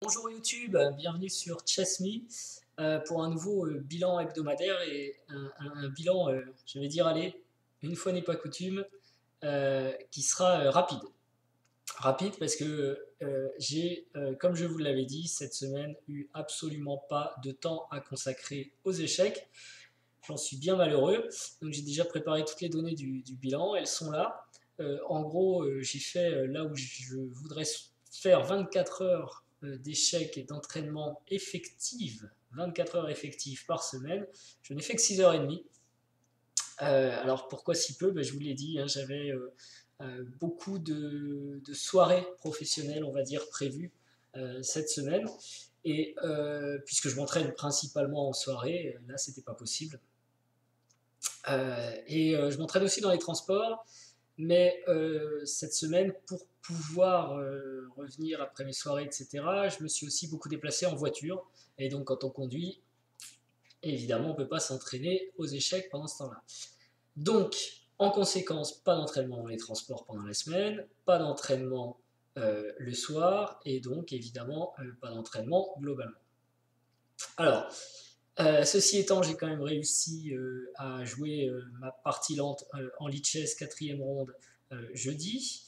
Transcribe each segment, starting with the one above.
Bonjour YouTube, bienvenue sur ChessMe pour un nouveau bilan hebdomadaire et un bilan, je vais dire, allez, une fois n'est pas coutume, qui sera rapide. Rapide parce que j'ai, comme je vous l'avais dit, cette semaine eu absolument pas de temps à consacrer aux échecs. J'en suis bien malheureux. Donc j'ai déjà préparé toutes les données du bilan, elles sont là. En gros, j'ai fait là où je voudrais faire 24 heures d'échecs et d'entraînement effectives, 24 heures effectives par semaine. Je n'ai fait que 6h30. Alors pourquoi si peu? Ben, je vous l'ai dit, hein, j'avais beaucoup de soirées professionnelles, on va dire, prévues cette semaine. Et puisque je m'entraîne principalement en soirée, là c'était pas possible. Je m'entraîne aussi dans les transports, mais cette semaine, pour pouvoir revenir après mes soirées, etc., je me suis aussi beaucoup déplacé en voiture. Et donc, quand on conduit, évidemment, on ne peut pas s'entraîner aux échecs pendant ce temps-là. Donc, en conséquence, pas d'entraînement dans les transports pendant la semaine, pas d'entraînement le soir, et donc, évidemment, pas d'entraînement globalement. Alors, ceci étant, j'ai quand même réussi à jouer ma partie lente en Lichess 4e ronde jeudi.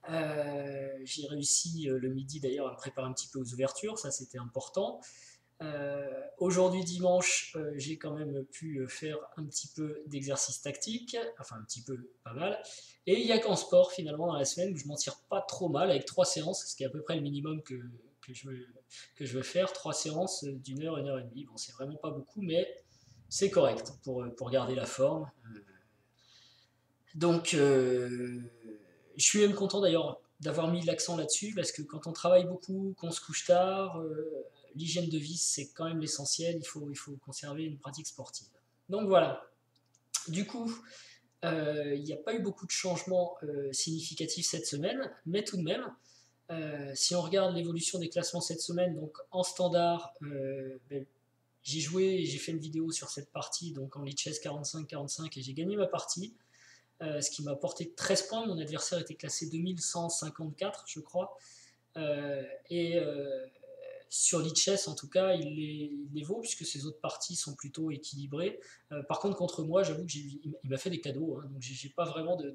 J'ai réussi le midi d'ailleurs à me préparer un petit peu aux ouvertures, ça c'était important. Aujourd'hui dimanche, j'ai quand même pu faire un petit peu d'exercice tactique, enfin un petit peu, pas mal. Et il n'y a qu'en sport finalement dans la semaine où je m'en tire pas trop mal avec 3 séances, ce qui est à peu près le minimum que je veux faire, 3 séances d'une heure, 1 heure et demie. Bon, c'est vraiment pas beaucoup, mais c'est correct pour garder la forme. Donc, je suis même content d'ailleurs d'avoir mis l'accent là-dessus parce que quand on travaille beaucoup, qu'on se couche tard, l'hygiène de vie c'est quand même l'essentiel. Il faut conserver une pratique sportive. Donc voilà. Du coup, il n'y a pas eu beaucoup de changements significatifs cette semaine, mais tout de même, si on regarde l'évolution des classements cette semaine, donc en standard, ben, j'ai joué et j'ai fait une vidéo sur cette partie, donc en Lichess 45-45 et j'ai gagné ma partie. Ce qui m'a apporté 13 points. Mon adversaire était classé 2154, je crois. Et sur Lichess, en tout cas, il les vaut, puisque ses autres parties sont plutôt équilibrées. Par contre, contre moi, j'avoue qu'il m'a fait des cadeaux, hein, donc j'ai pas vraiment de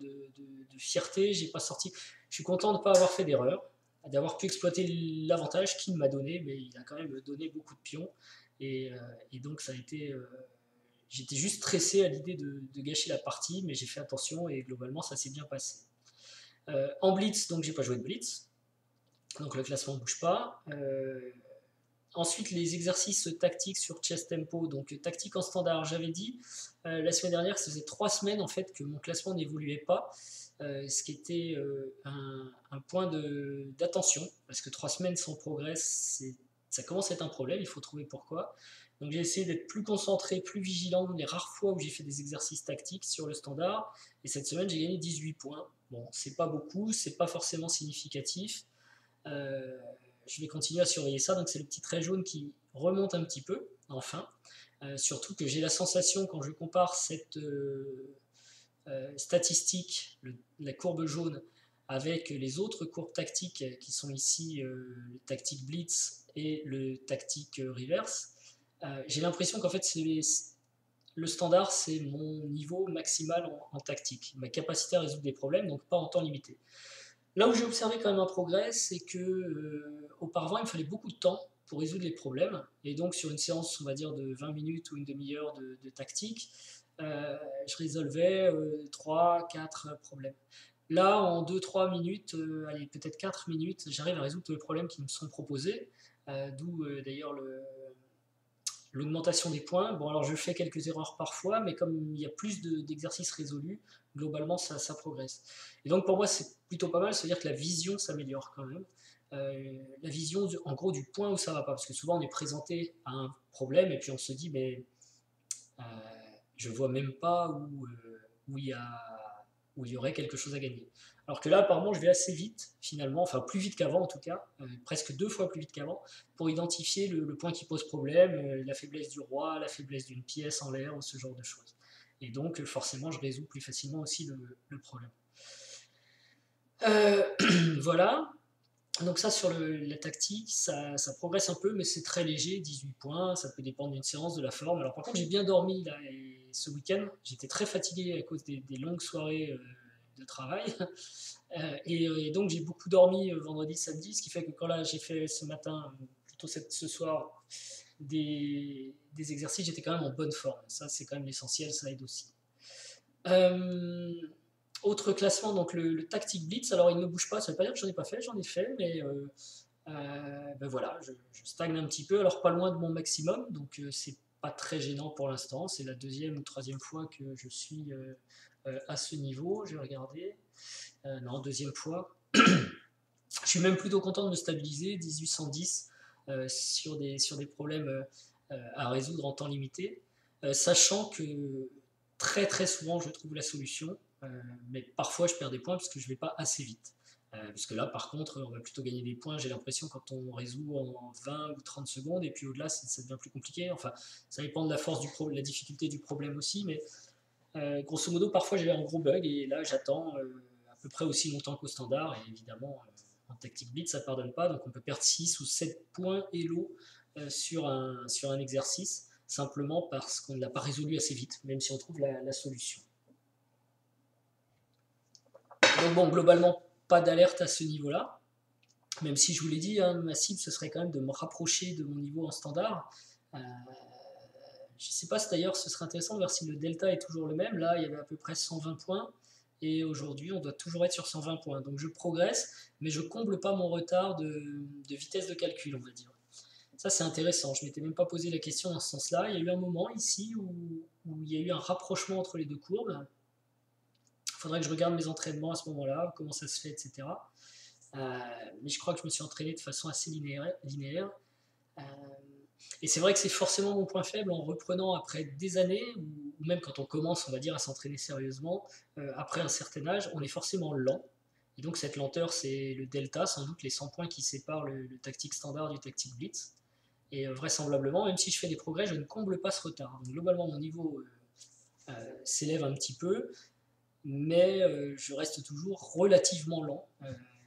fierté, j'ai pas sorti. Je suis content de ne pas avoir fait d'erreur, d'avoir pu exploiter l'avantage qu'il m'a donné, mais il a quand même donné beaucoup de pions. Et donc, ça a été. J'étais juste stressé à l'idée de gâcher la partie, mais j'ai fait attention et globalement, ça s'est bien passé. En blitz, donc j'ai pas joué de blitz, donc le classement ne bouge pas. Ensuite, les exercices tactiques sur chess tempo, donc tactique en standard, j'avais dit la semaine dernière, ça faisait 3 semaines en fait que mon classement n'évoluait pas, ce qui était un point d'attention, parce que 3 semaines sans progrès, ça commence à être un problème, il faut trouver pourquoi. Donc j'ai essayé d'être plus concentré, plus vigilant les rares fois où j'ai fait des exercices tactiques sur le standard, et cette semaine j'ai gagné 18 points. Bon, c'est pas beaucoup, c'est pas forcément significatif. Euh, je vais continuer à surveiller ça. Donc c'est le petit trait jaune qui remonte un petit peu, enfin. Surtout que j'ai la sensation, quand je compare cette statistique, la courbe jaune, avec les autres courbes tactiques qui sont ici, le tactique blitz et le tactique reverse, j'ai l'impression qu'en fait le standard c'est mon niveau maximal en tactique, ma capacité à résoudre des problèmes, donc pas en temps limité. Là où j'ai observé quand même un progrès, c'est que auparavant, il me fallait beaucoup de temps pour résoudre les problèmes. Et donc, sur une séance, on va dire, de 20 minutes ou une demi-heure de tactique, je résolvais 3, 4 problèmes. Là, en 2, 3 minutes, allez, peut-être 4 minutes, j'arrive à résoudre tous les problèmes qui me sont proposés. D'où d'ailleurs l'augmentation des points. Bon, alors je fais quelques erreurs parfois, mais comme il y a plus d'exercices résolus, globalement ça progresse. Et donc pour moi c'est plutôt pas mal, c'est-à-dire que la vision s'améliore quand même. La vision en gros du point où ça va pas, parce que souvent on est présenté à un problème et puis on se dit mais euh, je vois même pas où il y a où il y aurait quelque chose à gagner. Alors que là, apparemment, je vais assez vite, finalement, enfin plus vite qu'avant en tout cas, presque 2 fois plus vite qu'avant, pour identifier le point qui pose problème, la faiblesse du roi, la faiblesse d'une pièce en l'air, ou ce genre de choses. Et donc, forcément, je résous plus facilement aussi le problème. Euh, voilà. Donc ça, sur la tactique, ça progresse un peu, mais c'est très léger, 18 points, ça peut dépendre d'une séance, de la forme. Alors par contre, j'ai bien dormi là, ce week-end, j'étais très fatigué à cause des longues soirées de travail, et donc j'ai beaucoup dormi vendredi, samedi, ce qui fait que quand là j'ai fait ce matin, plutôt ce soir, des exercices, j'étais quand même en bonne forme. Ça, c'est quand même l'essentiel, ça aide aussi. Euh, Autre classement, donc le Tactic Blitz. Alors il ne bouge pas, ça ne veut pas dire que j'en ai pas fait, j'en ai fait, mais ben voilà, je stagne un petit peu. Alors pas loin de mon maximum, donc c'est pas très gênant pour l'instant. C'est la deuxième ou troisième fois que je suis à ce niveau. Je vais regarder. Non, deuxième fois. Je suis même plutôt content de me stabiliser, 1810, sur des problèmes à résoudre en temps limité, sachant que très très souvent je trouve la solution, mais parfois je perds des points parce que je ne vais pas assez vite. Parce que là, par contre, on va plutôt gagner des points, j'ai l'impression, quand on résout en 20 ou 30 secondes, et puis au-delà, ça devient plus compliqué. Enfin, ça dépend de la force la difficulté du problème aussi, mais grosso modo, parfois j'avais un gros bug, et là, j'attends à peu près aussi longtemps qu'au standard, et évidemment, en Tactic Blitz, ça ne pardonne pas, donc on peut perdre 6 ou 7 points Elo sur un exercice, simplement parce qu'on ne l'a pas résolu assez vite, même si on trouve la solution. Donc bon, globalement, pas d'alerte à ce niveau-là, même si je vous l'ai dit, hein, ma cible, ce serait quand même de me rapprocher de mon niveau en standard. Je ne sais pas si d'ailleurs ce serait intéressant de voir si le delta est toujours le même. Là, il y avait à peu près 120 points, et aujourd'hui, on doit toujours être sur 120 points. Donc je progresse, mais je comble pas mon retard de vitesse de calcul, on va dire. Ça, c'est intéressant. Je ne m'étais même pas posé la question dans ce sens-là. Il y a eu un moment ici où il y a eu un rapprochement entre les deux courbes. Il faudrait que je regarde mes entraînements à ce moment-là, comment ça se fait, etc. Mais je crois que je me suis entraîné de façon assez linéaire. Euh, et c'est vrai que c'est forcément mon point faible en reprenant après des années, ou même quand on commence, on va dire, à s'entraîner sérieusement, après un certain âge, on est forcément lent. Et donc cette lenteur, c'est le delta, sans doute les 100 points qui séparent le tactique standard du tactique blitz. Et vraisemblablement, même si je fais des progrès, je ne comble pas ce retard. Donc globalement, mon niveau s'élève un petit peu, mais je reste toujours relativement lent.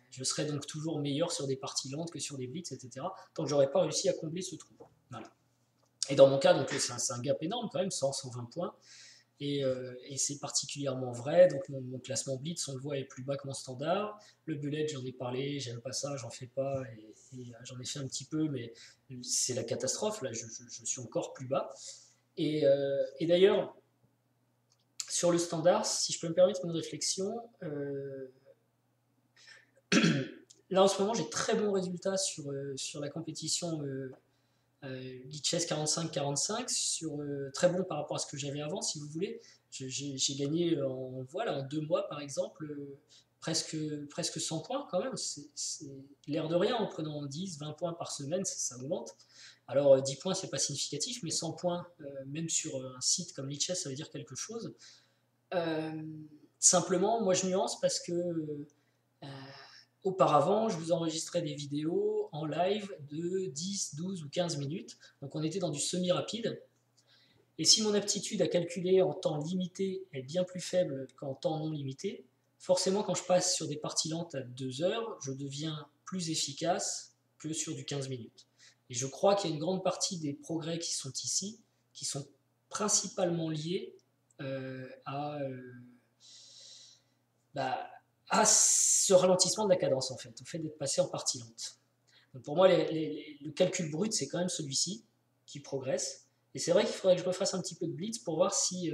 Je serai donc toujours meilleur sur des parties lentes que sur des blitz, etc. Tant que j'aurais pas réussi à combler ce trou. Voilà. Et dans mon cas, donc c'est un gap énorme quand même, 100-120 points. Et c'est particulièrement vrai. Donc mon classement blitz, on le voit, est plus bas que mon standard. Le bullet, j'en ai parlé, j'aime pas ça, j'en fais pas, et j'en ai fait un petit peu, mais c'est la catastrophe. Là, je suis encore plus bas. Et d'ailleurs, sur le standard, si je peux me permettre une réflexion, là en ce moment j'ai très bons résultats sur la compétition Lichess 45-45, très bon par rapport à ce que j'avais avant, si vous voulez. J'ai gagné en 2 mois par exemple, presque 100 points quand même. C'est l'air de rien, en prenant 10-20 points par semaine, ça augmente. Alors 10 points c'est pas significatif, mais 100 points, même sur un site comme Lichess, ça veut dire quelque chose. Euh, Simplement, moi je nuance parce que auparavant, je vous enregistrais des vidéos en live de 10, 12 ou 15 minutes. Donc on était dans du semi-rapide. Et si mon aptitude à calculer en temps limité est bien plus faible qu'en temps non limité, forcément quand je passe sur des parties lentes à 2 heures, je deviens plus efficace que sur du 15 minutes. Et je crois qu'il y a une grande partie des progrès qui sont ici, qui sont principalement liés bah, à ce ralentissement de la cadence, en fait, au fait d'être passé en partie lente. Donc pour moi, le calcul brut, c'est quand même celui-ci qui progresse. Et c'est vrai qu'il faudrait que je refasse un petit peu de blitz pour voir si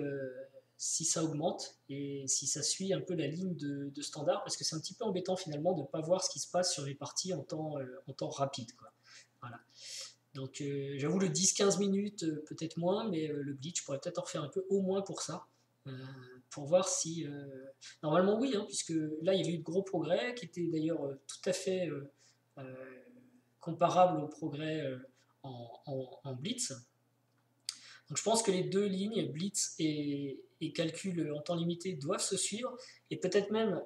ça augmente et si ça suit un peu la ligne de standard, parce que c'est un petit peu embêtant finalement de ne pas voir ce qui se passe sur les parties en temps rapide, quoi. Voilà. Donc j'avoue, le 10-15 minutes, peut-être moins, mais le blitz, je pourrais peut-être en faire un peu au moins pour ça. Euh, pour voir si... Normalement oui, hein, puisque là il y avait eu de gros progrès, qui étaient d'ailleurs tout à fait euh, comparables aux progrès en blitz. Donc je pense que les deux lignes, blitz et calcul en temps limité, doivent se suivre, et peut-être même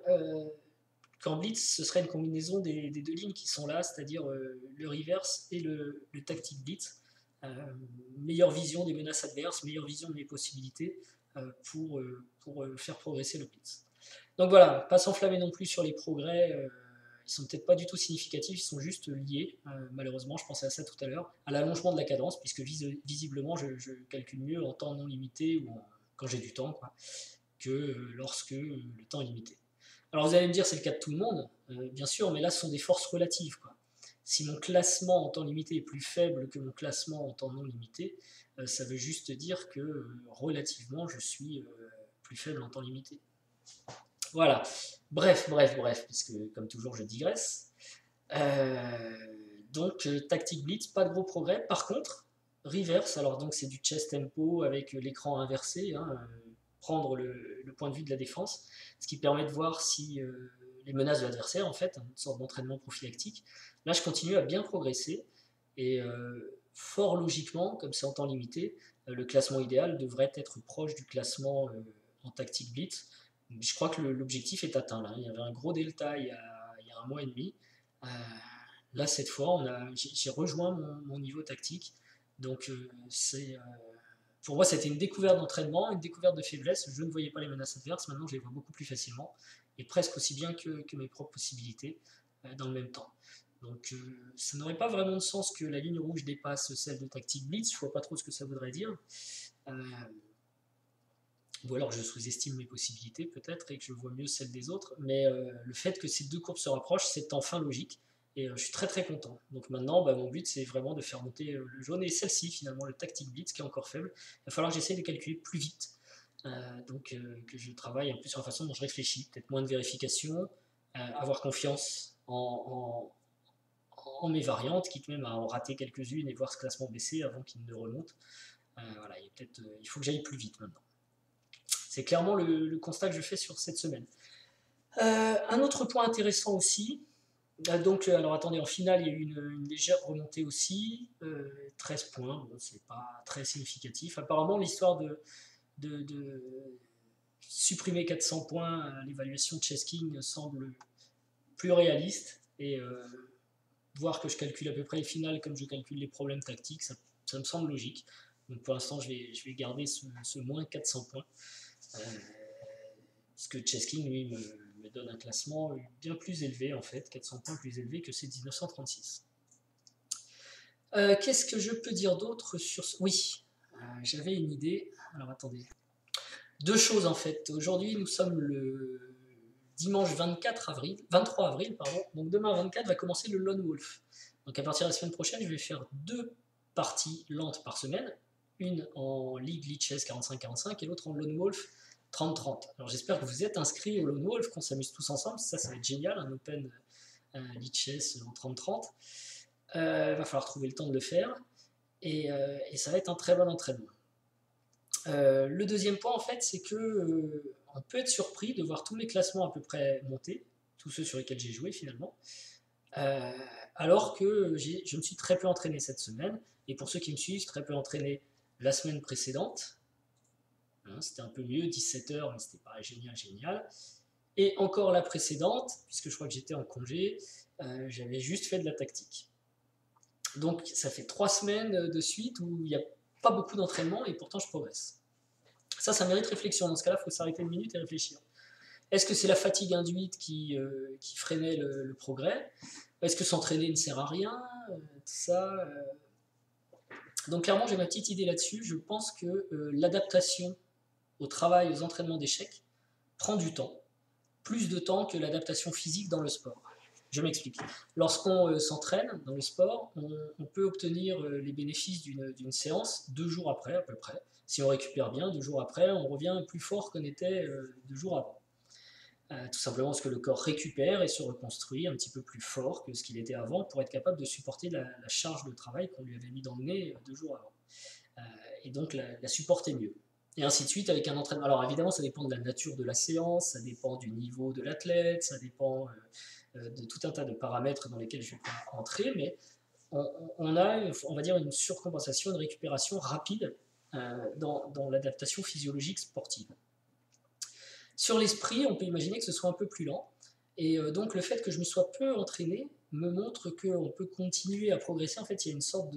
qu'en blitz, ce serait une combinaison des deux lignes qui sont là, c'est-à-dire le reverse et le tactic blitz. Meilleure vision des menaces adverses, meilleure vision des possibilités pour faire progresser le blitz. Donc voilà, pas s'enflammer non plus sur les progrès, ils sont peut-être pas du tout significatifs, ils sont juste liés, malheureusement, je pensais à ça tout à l'heure, à l'allongement de la cadence, puisque visiblement je calcule mieux en temps non limité ou quand j'ai du temps, quoi, que lorsque le temps est limité. Alors vous allez me dire, c'est le cas de tout le monde, bien sûr, mais là ce sont des forces relatives, quoi. Si mon classement en temps limité est plus faible que mon classement en temps non limité, ça veut juste dire que relativement je suis plus faible en temps limité. Voilà. Bref, parce que comme toujours je digresse. Donc tactique blitz, pas de gros progrès. Par contre, reverse, alors donc c'est du chess tempo avec l'écran inversé, hein, prendre le point de vue de la défense, ce qui permet de voir si les menaces de l'adversaire, en fait, une sorte d'entraînement prophylactique. Là, je continue à bien progresser et fort logiquement, comme c'est en temps limité, le classement idéal devrait être proche du classement en tactique blitz. Je crois que l'objectif est atteint là. Il y avait un gros delta il y a un mois et demi. Là, cette fois, j'ai rejoint mon niveau tactique. Donc, pour moi, c'était une découverte d'entraînement, une découverte de faiblesse. Je ne voyais pas les menaces adverses. Maintenant, je les vois beaucoup plus facilement et presque aussi bien que mes propres possibilités dans le même temps. Donc, ça n'aurait pas vraiment de sens que la ligne rouge dépasse celle de tactique blitz. Je ne vois pas trop ce que ça voudrait dire. Ou alors je sous-estime mes possibilités peut-être et que je vois mieux celles des autres, mais le fait que ces deux courbes se rapprochent, c'est enfin logique, et je suis très très content. Donc maintenant, mon but c'est vraiment de faire monter le jaune, et celle-ci finalement, le tactic blitz qui est encore faible, il va falloir que j'essaye de calculer plus vite, donc que je travaille un peu sur la façon dont je réfléchis, peut-être moins de vérification, avoir confiance en mes variantes, quitte même à en rater quelques-unes et voir ce classement baisser avant qu'il ne remonte. Voilà, il faut que j'aille plus vite maintenant. C'est clairement le constat que je fais sur cette semaine. Un autre point intéressant aussi, donc alors attendez, en finale il y a eu une légère remontée aussi, 13 points, bon c'est pas très significatif. Apparemment l'histoire de supprimer 400 points à l'évaluation de Chess King semble plus réaliste, et voir que je calcule à peu près les finales comme je calcule les problèmes tactiques, ça me semble logique. Donc pour l'instant je vais garder ce moins 400 points. Parce que Chess King, lui, me donne un classement bien plus élevé, en fait, 400 points plus élevé que ces 1936. Qu'est-ce que je peux dire d'autre sur ce... Oui, j'avais une idée. Alors, attendez. Deux choses, en fait. Aujourd'hui, nous sommes le dimanche 23 avril, pardon. Donc, demain, 24, va commencer le Lone Wolf. Donc, à partir de la semaine prochaine, je vais faire 2 parties lentes par semaine. Une en League Chess 45-45 et l'autre en Lone Wolf 30-30. Alors j'espère que vous êtes inscrits au Lone Wolf, qu'on s'amuse tous ensemble, ça va être génial, un Open Lichess en 30-30. Il va falloir trouver le temps de le faire, et ça va être un très bon entraînement. Le deuxième point en fait, c'est que on peut être surpris de voir tous mes classements à peu près monter, tous ceux sur lesquels j'ai joué finalement, alors que je me suis très peu entraîné cette semaine, et pour ceux qui me suivent, très peu entraîné la semaine précédente. C'était un peu mieux, 17h, mais c'était pas génial. Et encore la précédente, puisque je crois que j'étais en congé, j'avais juste fait de la tactique. Donc ça fait 3 semaines de suite où il n'y a pas beaucoup d'entraînement et pourtant je progresse. Ça mérite réflexion. Dans ce cas-là, il faut s'arrêter une minute et réfléchir. Est-ce que c'est la fatigue induite qui freinait le progrès? Est-ce que s'entraîner ne sert à rien? Donc clairement, j'ai ma petite idée là-dessus. Je pense que l'adaptation au travail, aux entraînements d'échecs, prend du temps, plus de temps que l'adaptation physique dans le sport. Je m'explique. Lorsqu'on s'entraîne dans le sport, on peut obtenir les bénéfices d'une séance 2 jours après à peu près. Si on récupère bien, 2 jours après, on revient plus fort qu'on était 2 jours avant. Tout simplement parce que le corps récupère et se reconstruit un petit peu plus fort que ce qu'il était avant pour être capable de supporter la charge de travail qu'on lui avait mis dans le nez 2 jours avant. Et donc la supporter mieux. Et ainsi de suite avec un entraînement. Alors évidemment, ça dépend de la nature de la séance, ça dépend du niveau de l'athlète, ça dépend de tout un tas de paramètres dans lesquels je vais pas entrer, mais on a, on va dire, une surcompensation, une récupération rapide dans l'adaptation physiologique sportive. Sur l'esprit, on peut imaginer que ce soit un peu plus lent, et donc le fait que je me sois peu entraîné me montre qu'on peut continuer à progresser. En fait, il y a une sorte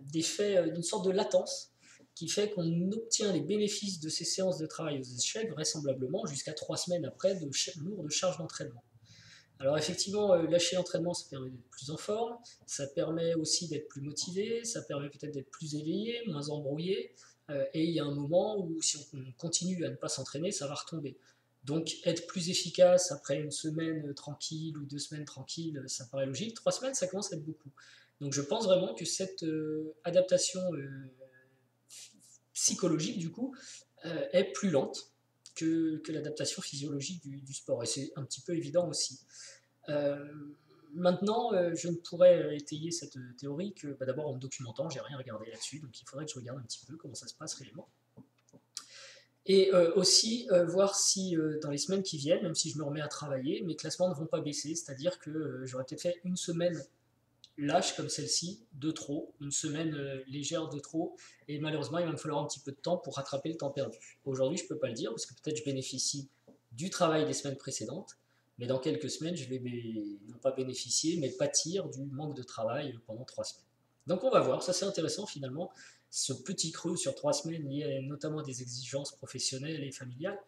d'effet, une sorte de latence qui fait qu'on obtient les bénéfices de ces séances de travail aux échecs vraisemblablement jusqu'à 3 semaines après de lourdes charges d'entraînement. Alors effectivement, lâcher l'entraînement, ça permet d'être plus en forme, ça permet aussi d'être plus motivé, ça permet peut-être d'être plus éveillé, moins embrouillé, et il y a un moment où si on continue à ne pas s'entraîner, ça va retomber. Donc être plus efficace après une semaine tranquille ou 2 semaines tranquilles, ça paraît logique. 3 semaines, ça commence à être beaucoup. Donc je pense vraiment que cette adaptation psychologique, du coup, est plus lente que l'adaptation physiologique du sport. Et c'est un petit peu évident aussi. Euh, Maintenant, je ne pourrais étayer cette théorie que d'abord en me documentant, j'ai rien regardé là-dessus, donc il faudrait que je regarde un petit peu comment ça se passe réellement. Et aussi voir si dans les semaines qui viennent, même si je me remets à travailler, mes classements ne vont pas baisser, c'est-à-dire que j'aurais peut-être fait une semaine lâche comme celle-ci, de trop, une semaine légère de trop, et malheureusement il va me falloir un petit peu de temps pour rattraper le temps perdu. Aujourd'hui je ne peux pas le dire, parce que peut-être je bénéficie du travail des semaines précédentes, mais dans quelques semaines je vais non pas bénéficier, mais pâtir du manque de travail pendant 3 semaines. Donc on va voir, ça c'est intéressant finalement, ce petit creux sur 3 semaines lié notamment à des exigences professionnelles et familiales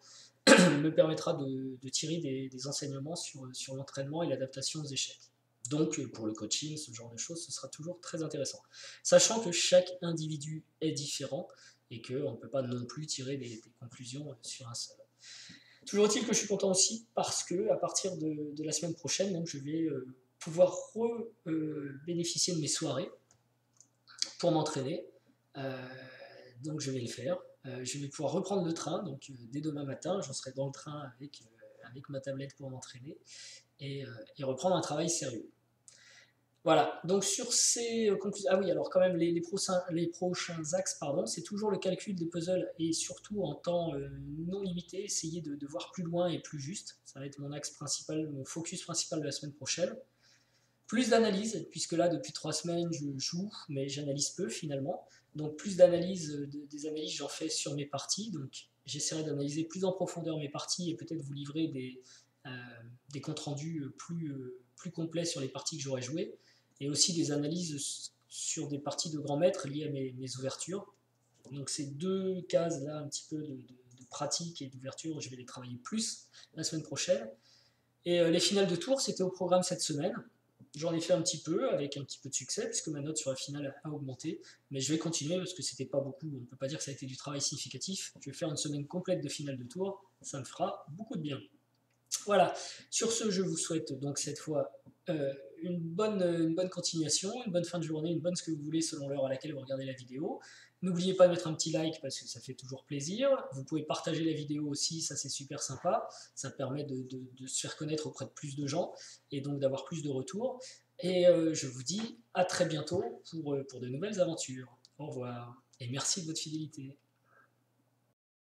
me permettra de tirer des enseignements sur l'entraînement et l'adaptation aux échecs. Donc, pour le coaching, ce genre de choses, ce sera toujours très intéressant. Sachant que chaque individu est différent et qu'on ne peut pas non plus tirer des conclusions sur un seul. Toujours est-il que je suis content aussi parce que à partir de la semaine prochaine, donc, je vais pouvoir bénéficier de mes soirées pour m'entraîner. Euh, donc je vais le faire. Je vais pouvoir reprendre le train, donc dès demain matin, j'en serai dans le train avec ma tablette pour m'entraîner et reprendre un travail sérieux. Voilà, donc sur ces conclusions. Ah oui, alors quand même, les prochains axes, pardon, c'est toujours le calcul des puzzles et surtout en temps non limité, essayer de voir plus loin et plus juste. Ça va être mon axe principal, mon focus principal de la semaine prochaine. Plus d'analyse, puisque là, depuis 3 semaines, je joue, mais j'analyse peu finalement. Donc, plus d'analyse, des analyses, j'en fais sur mes parties. Donc, j'essaierai d'analyser plus en profondeur mes parties et peut-être vous livrer euh, des comptes rendus plus complets sur les parties que j'aurais jouées. Et aussi des analyses sur des parties de grands maîtres liées à mes ouvertures. Donc, ces deux cases-là, un petit peu de pratique et d'ouverture, je vais les travailler plus la semaine prochaine. Et les finales de tour, c'était au programme cette semaine. J'en ai fait un petit peu, avec un petit peu de succès, puisque ma note sur la finale a augmenté. Mais je vais continuer, parce que c'était pas beaucoup, on ne peut pas dire que ça a été du travail significatif. Je vais faire une semaine complète de finale de tour, ça me fera beaucoup de bien. Voilà, sur ce, je vous souhaite donc cette fois une bonne continuation, une bonne fin de journée, une bonne ce que vous voulez selon l'heure à laquelle vous regardez la vidéo. N'oubliez pas de mettre un petit like parce que ça fait toujours plaisir. Vous pouvez partager la vidéo aussi, ça c'est super sympa. Ça permet de se faire connaître auprès de plus de gens et donc d'avoir plus de retours. Et je vous dis à très bientôt pour de nouvelles aventures. Au revoir et merci de votre fidélité.